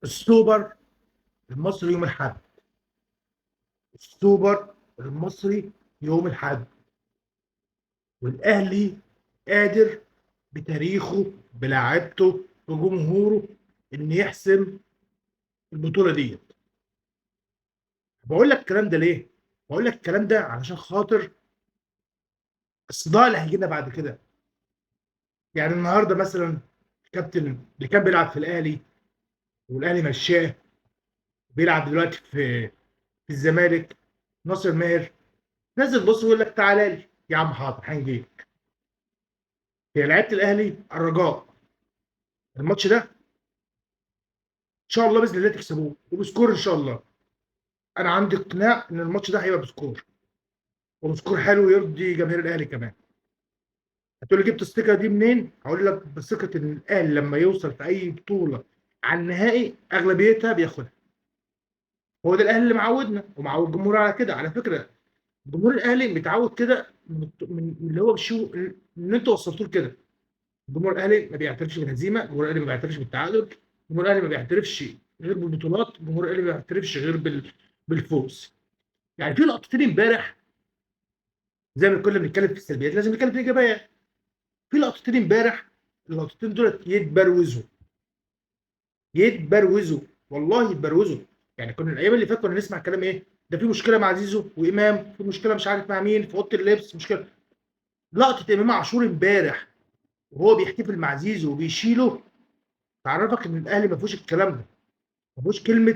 السوبر المصري يوم الاحد. السوبر المصري يوم الاحد. والاهلي قادر بتاريخه بلاعيبته بجمهوره ان يحسم البطوله دي. بقول لك الكلام ده ليه؟ بقول لك الكلام ده علشان خاطر الصداع اللي هيجي لنا بعد كده. يعني النهارده مثلا الكابتن اللي كان بيلعب في الاهلي والاهلي مشاه، بيلعب دلوقتي في الزمالك، ناصر ماهر، نزل بص ويقول لك تعالى لي يا عم حاضر هنجي. هي لعيبه الاهلي الرجاء الماتش ده ان شاء الله باذن الله تكسبوه وبسكور ان شاء الله. انا عندي اقتناع ان الماتش ده هيبقى بسكور، وبسكور حلو يرضي جماهير الاهلي كمان. هتقول لي جبت الثقه دي منين؟ هقول لك بثقه ان الاهلي لما يوصل في اي بطوله على النهائي اغلبيتها بياخدها. هو ده الاهلي اللي معودنا ومعود الجمهور على كده. على فكره جمهور الاهلي متعود كده من اللي هو بشو ان انتوا وصلتوه لكده. جمهور الاهلي ما بيعترفش بالهزيمه، جمهور الاهلي ما بيعترفش بالتعادل، جمهور الاهلي ما بيعترفش غير بالبطولات، جمهور الاهلي ما بيعترفش غير بالفوز. يعني في لقطتين امبارح، زي ما كنا بنتكلم في السلبيات لازم نتكلم في الايجابيات. في لقطتين امبارح، اللقطتين دول يتبروزوا، يتبروزوا، والله يتبروزوا. يعني كنا الايام اللي فاتت كنا نسمع كلام ايه؟ ده في مشكله مع زيزو وامام، في مشكله مش عارف مع مين في اوضه اللبس، مشكله. لقطه امام عاشور امبارح وهو بيحتفل مع زيزو وبيشيله، تعرفك ان الاهلي ما فيهوش الكلام ده. ما فيهوش كلمه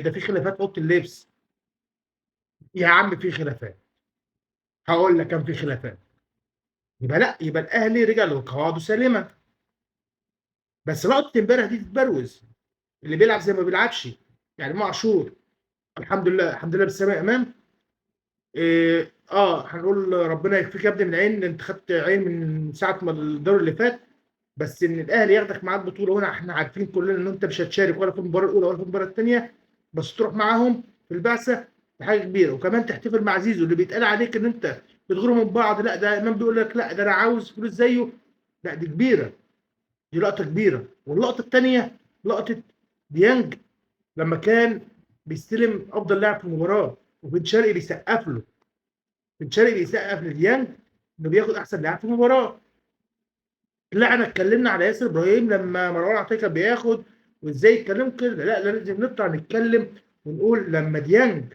ده في خلافات في اوضه اللبس. يا عم في خلافات، هقول لك كان في خلافات. يبقى لا، يبقى الاهلي رجع لقواعده سالمه. بس لقطه امبارح دي تتبروز، اللي بيلعب زي ما بيلعبش. يعني امام عاشور الحمد لله، الحمد لله بالسلامه يا امام. هنقول ربنا يكفيك يا ابني من عين، انت خدت عين من ساعه ما الدور اللي فات. بس ان الاهلي ياخدك معاه البطوله، وانا احنا عارفين كلنا ان انت مش هتشارك ولا في المباراه الاولى ولا في المباراه الثانيه، بس تروح معاهم في البعثه. دي حاجه كبيره. وكمان تحتفل مع زيزو اللي بيتقال عليك ان انت بتغيروا من بعض، لا ده امام بيقول لك لا ده انا عاوز فلوس زيه. لا دي كبيره، دي لقطه كبيره. واللقطه الثانيه لقطه ديانج لما كان بيستلم افضل لاعب في المباراه وبن شرقي بيسقف له. بن شرقي بيسقف لديانج انه بياخد احسن لاعب في المباراه. لا احنا اتكلمنا على ياسر ابراهيم لما مروان عطيه كان بياخد وازاي اتكلموا كده. لا لازم نطلع نتكلم ونقول لما ديانج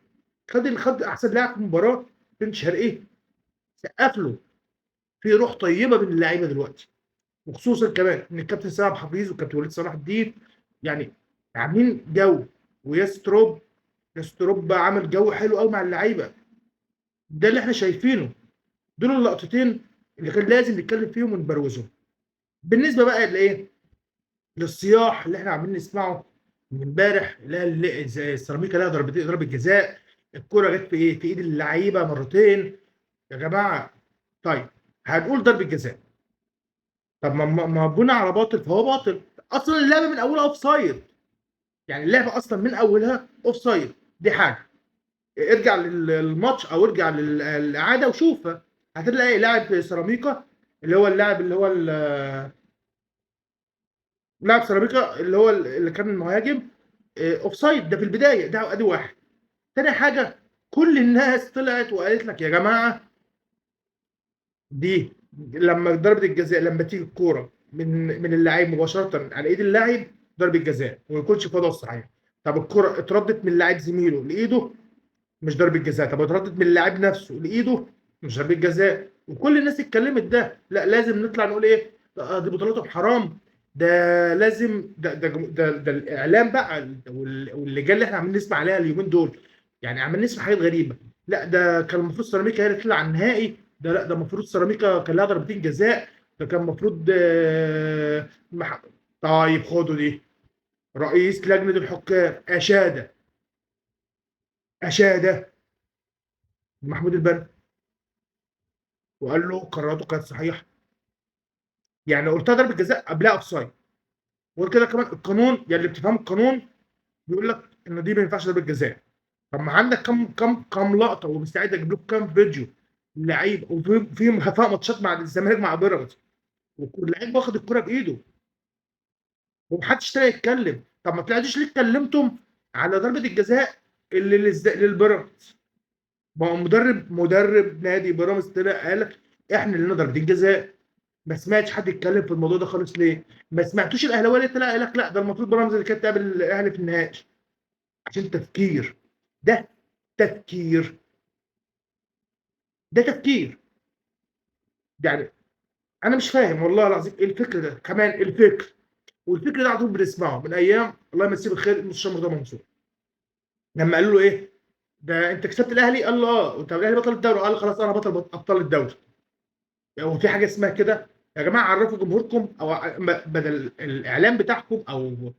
خد احسن لاعب في المباراه بن شرقي سقف له. في روح طيبه بين اللعيبه دلوقتي، وخصوصا كمان ان الكابتن سامح حفيظ والكابتن وليد صلاح الدين يعني عاملين جو. ويستروب، يستروب عامل جو حلو قوي مع اللعيبه. ده اللي احنا شايفينه. دول اللقطتين اللي كان لازم نتكلم فيهم ونبروزهم. بالنسبه بقى لايه؟ للصياح اللي احنا عاملين نسمعه من امبارح، لا زي السيراميكا لها ضربه جزاء، الكره جت في ايه؟ في ايد اللعيبه مرتين. يا جماعه طيب، هنقول ضربه جزاء. طب ما بنى على باطل فهو باطل. اصلا اللعبه من اولها اوف سايد. يعني اللعبه اصلا من اولها اوف سايد. دي حاجه، ارجع للماتش او ارجع للاعاده وشوفها. هتلاقي لاعب سيراميكا اللي هو اللاعب اللي هو لاعب سيراميكا اللي هو اللي كان المهاجم اوف سايد. ده في البدايه، ده ادي واحد. تاني حاجه، كل الناس طلعت وقالت لك يا جماعه دي لما ضربه الجزاء لما تيجي الكوره من اللاعب مباشره على ايد اللاعب ضربه جزاء وما يكونش فيها ضغط صحيح. طب الكوره اتردت من اللاعب زميله لايده، مش ضربه جزاء. طب اتردت من اللاعب نفسه لايده، مش ضربه جزاء. وكل الناس اتكلمت ده. لا لازم نطلع نقول ايه؟ دي بطولاتهم حرام. ده لازم ده الاعلام بقى واللجان اللي احنا عمالين نسمع عليها اليومين دول. يعني عمالين نسمع حاجات غريبه. لا ده كان المفروض سيراميكا هي اللي تطلع على النهائي. ده لا ده المفروض سيراميكا كان لها ضربتين جزاء. ده كان المفروض طيب خدوا دي. رئيس لجنه الحكام اشاد محمود البنا وقال له قراراته كانت صحيحه. يعني قلتها ضربه جزاء قبلها اوف سايد. وغير كده كمان القانون، يعني اللي بتفهم القانون بيقول لك ان دي ما ينفعش ضربه جزاء. طب ما عندك كم لقطه ومستعد اجيب لكم كام فيديو لعيب وفي ماتشات مع الزمالك مع بيراميدز واللعيب واخد الكره بايده ومحدش طلع يتكلم. طب ما طلعتوش ليه اتكلمتم على ضربه الجزاء اللي للبيراميدز؟ ما هو مدرب نادي بيراميدز طلع قال لك احنا اللي لنا ضربتين جزاء. ما سمعتش حد يتكلم في الموضوع ده خالص ليه؟ ما سمعتوش الاهلاويه اللي طلع قال لك لا ده المفروض بيراميدز اللي كانت تقابل الاهلي في النهائي؟ عشان تفكير. ده تفكير. ده تفكير. يعني انا مش فاهم والله العظيم ايه الفكر ده كمان الفكر. والفكر ده على طول بنسمعه من ايام الله يمسيه بالخير المستشار مرتضى منصور. لما قالوا له ايه؟ ده انت كسبت الاهلي؟ قال له اه. طب الاهلي بطل الدوري؟ قال خلاص انا بطل ابطال الدوري. هو في حاجه اسمها كده؟ يا جماعه عرفوا جمهوركم او بدل الاعلام بتاعكم او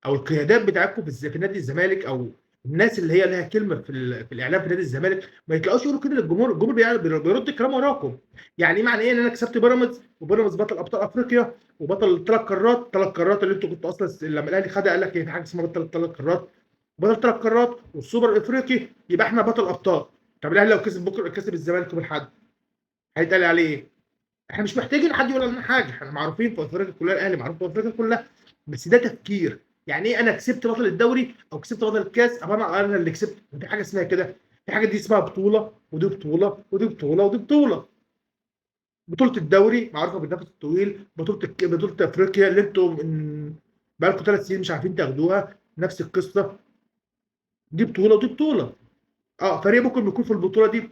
القيادات بتاعتكم في نادي الزمالك او الناس اللي هي لها كلمه في الاعلام في نادي الزمالك ما يطلعوش يقولوا كده للجمهور. الجمهور بيرد الكلام وراكم. يعني ايه معنى ايه ان انا كسبت بيراميدز وبيراميدز بطل ابطال افريقيا وبطل 3 قارات؟ 3 قارات اللي انتوا كنتوا اصلا لما الاهلي خدها قال لك في حاجه اسمها بطل 3 قارات. بطل 3 قارات والسوبر الافريقي يبقى احنا بطل ابطال. طب الاهلي لو كسب بكره كسب الزمالك يوم الاحد هيتقال عليه ايه؟ احنا مش محتاجين حد يقول لنا حاجه. احنا معروفين في افريقيا كلها الاهلي معروف في افريقيا كلها. بس ده تفكير. يعني ايه انا كسبت بطل الدوري او كسبت بطل الكاس ابقى انا اللي كسبت؟ في حاجه اسمها كده؟ في حاجه دي اسمها بطوله ودي بطوله ودي بطوله ودي بطوله. بطوله الدوري معروفه بالنفس الطويل. بطوله افريقيا اللي انتم من بقالكم 3 سنين مش عارفين تاخدوها نفس القصه. دي بطوله ودي بطوله. اه فريق ممكن يكون في البطوله دي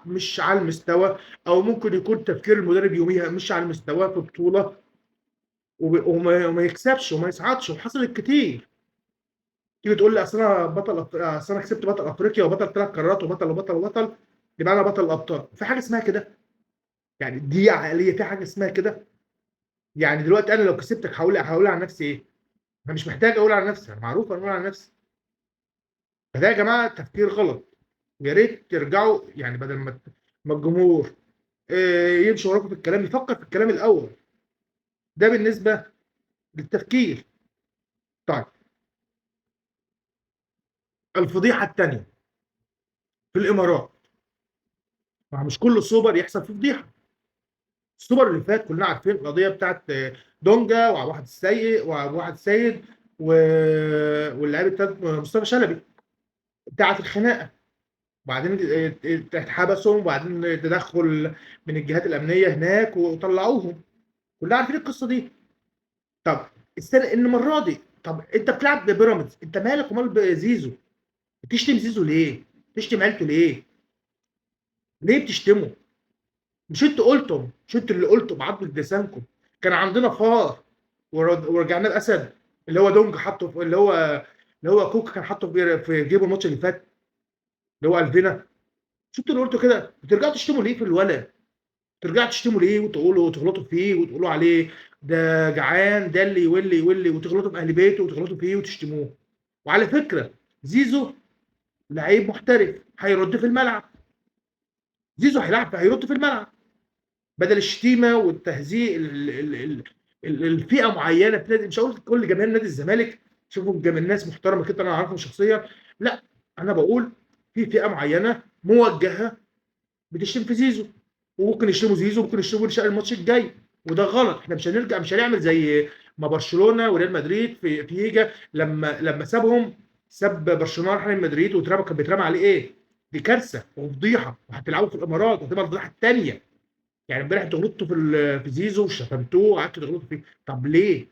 مش على المستوى او ممكن يكون تفكير المدرب يوميها مش على المستوى في بطوله وما يكسبش وما يصعدش وحصلت كتير. تيجي تقول لي اصل انا اصل انا كسبت بطل افريقيا وبطل 3 قارات وبطل وبطل وبطل يبقى انا بطل الابطال. في حاجه اسمها كده؟ يعني دي عقليه؟ في حاجه اسمها كده؟ يعني دلوقتي انا لو كسبتك هقول على نفسي ايه؟ انا مش محتاج اقول على نفسي. انا معروف انا اقول على نفسي. فده يا جماعه تفكير غلط. يا ريت ترجعوا يعني بدل ما الجمهور يمشي وراكم في الكلام يفكر في الكلام الاول. ده بالنسبه للتفكير. طيب الفضيحه الثانيه في الامارات. ما مش كل سوبر يحصل فيه فضيحه. السوبر اللي فات كلنا عارفين القضيه بتاعت دونجا وواحد السيد واللاعب التالت مصطفى شلبي بتاعت الخناقه. وبعدين اتحبسوا وبعدين تدخل من الجهات الامنيه هناك وطلعوهم. كلنا عارفين القصه دي. طب السنه ان المره دي طب انت بتلعب ببيراميدز انت مالك ومال بزيزو؟ بتشتم زيزو ليه؟ بتشتم عيلته ليه؟ ليه بتشتمه؟ مش انتوا اللي قلتوا بعض لسانكم كان عندنا فار ورجعنا الاسد اللي هو دونج حطه اللي هو كوكا كان حاطه في جيبه الماتش اللي فات اللي هو الفينا. مش انتوا اللي قلتوا كده؟ بترجعوا تشتموا ليه في الولد؟ بترجعوا تشتموا ليه وتقولوا وتغلطوا فيه وتقولوا عليه ده جعان ده اللي يولي وتغلطوا في اهل بيته وتغلطوا فيه وتشتموه. وعلى فكره زيزو لعيب محترف هيرد في الملعب. زيزو هيرد في الملعب بدل الشتيمه والتهزيء الفئه معينه في نادي. مش هقول كل جماهير نادي الزمالك شوفوا جماهير ناس محترمه كده انا اعرفهم شخصيا. لا انا بقول في فئه معينه موجهه بتشتم في زيزو. وممكن يشتموا زيزو وممكن يشتموا الشقه الماتش الجاي. وده غلط. احنا مش هنعمل زي ما برشلونه وريال مدريد في فييجا لما ساب برشلونه راح ريال مدريد واترمى كان بيترمى عليه ايه؟ دي كارثه وفضيحه وهتلعبوا في الامارات وهتبقى الفضيحه الثانيه. يعني امبارح انتوا غلطتوا في زيزو وشتمتوه وقعدتوا تغلطوا فيه. طب ليه؟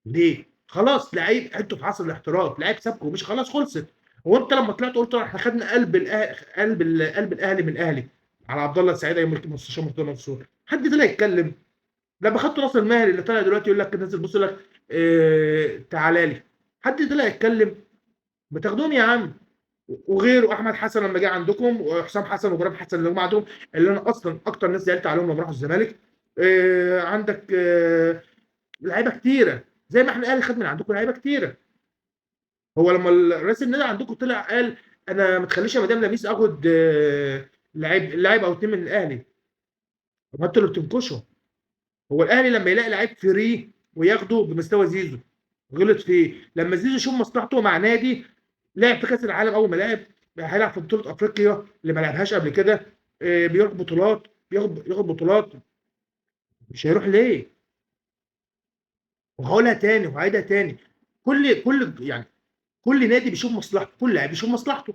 ليه؟ خلاص لعيب انتوا في عصر الاحتراف لعيب سابكم مش خلاص خلصت. هو انت لما طلعت قلت احنا خدنا قلب الاهلي من الاهلي على عبد الله السعيد ايام المستشار مرتضى منصور حد طلع يتكلم؟ لما خدتوا ناصر الماهر اللي طلع دلوقتي يقول لك نزل بص لك تعالى لي حد طلع يتكلم؟ بتاخدوهم يا عم. وغيره احمد حسن لما جه عندكم وحسام حسن وابراهيم حسن اللي هم عندهم اللي انا اصلا اكتر ناس زعلت عليهم لما راحوا الزمالك. عندك لعيبه كتيره زي ما احنا الاهلي خد من عندكم لعيبه كتيره. هو لما رئيس النادي عندكم طلع قال انا ما تخليش يا مدام لميس اخد لاعب او اتنين من الاهلي. طب انتوا اللي بتنكشوا. هو الاهلي لما يلاقي لعيب فري وياخده بمستوى زيزو غلط فيه لما زيزو يشوف مصلحته مع نادي لعب في كاس العالم اول ما لعب هيلعب في بطوله افريقيا اللي ما لعبهاش قبل كده بياخد بطولات ياخد بطولات مش هيروح ليه؟ وهاقولها تاني وهاعيدها تاني، يعني كل نادي بيشوف مصلحته، كل لاعب بيشوف مصلحته.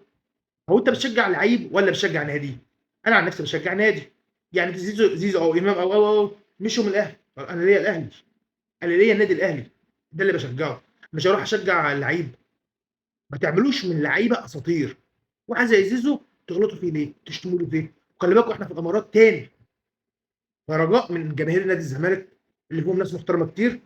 هو أنت بتشجّع لعيب والّا بتشجّع نادي؟ أنا عن نفسي باشجّع نادي، يعني زيزو أو إمام أو مشيوا من الأهلي، أنا ليّا الأهلي، أنا ليّا النادي الأهلي، ده اللي باشجّعه، مش هاروح أشجّع لعيب. ما تعملوش من لعيبة أساطير، واحد زي زيزو تغلطوا فيه ليه؟ تشتموا له ليه؟ وخلّي بالكم إحنا في الإمارات تاني، فرجاء من جماهير نادي الزمالك اللي فيهم ناس محترمة كتير،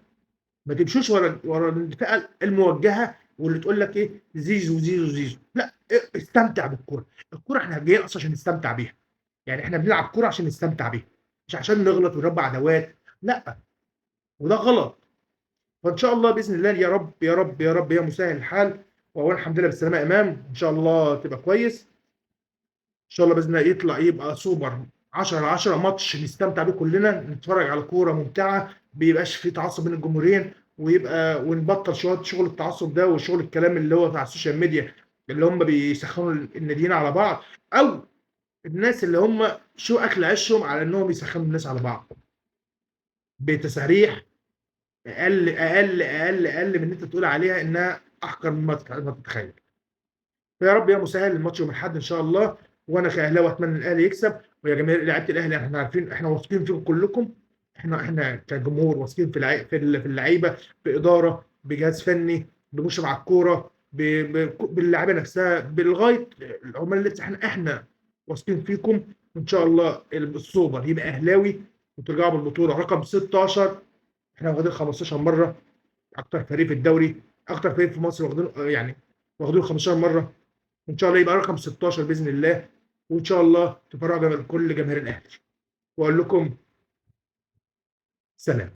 ما تمشوش ورا الفئة الموجهة واللي تقول لك إيه زيزو، زيزو، زيزو، لأ استمتع بالكورة، الكورة إحنا جايين أصلًا عشان نستمتع بيها، يعني إحنا بنلعب كورة عشان نستمتع بيها، مش عشان نغلط ونربّي عداوات، لأ، وده غلط. فإن شاء الله بإذن الله يا رب، يا رب، يا رب يا مسهّل الحال، وأولًا الحمد لله بالسلامة يا إمام، إن شاء الله تبقى كويس. إن شاء الله بإذن الله يطلع يبقى سوبر 10/10 ماتش نستمتع بيه كلنا، نتفرج على كورة ممتعة، ما بيبقاش في تعصب بين الجمهورين، ونبطل شغل التعصب ده وشغل الكلام اللي هو بتاع السوشيال ميديا اللي هم بيسخنوا الناديين على بعض، أو الناس اللي هم شو أكل عيشهم على إنهم يسخنوا الناس على بعض بتساريح أقل من إن أنت تقول عليها إنها أحقر مما تتخيل. فيا رب يا مسهل الماتش يوم الاحد ان شاء الله، وانا كاهلاوي اتمنى الاهلي يكسب، ويا جماهير لعيبه الاهلي احنا عارفين احنا واثقين فيكم كلكم، احنا كجمهور واثقين في اللعيبه، باداره، بجهاز فني، بمشرف على الكوره، باللعيبه نفسها، لغايه العمال اللي احنا واثقين فيكم. وان شاء الله السوبر يبقى اهلاوي وترجعوا بالبطوله رقم 16. احنا واخدين 15 مره، اكتر فريق في الدوري، اكتر فريق في مصر واخدين يعني واخدين 15 مره. ان شاء الله يبقى رقم 16 باذن الله، وان شاء الله تفرحوا كل جماهير الاهلي، واقول لكم سلام.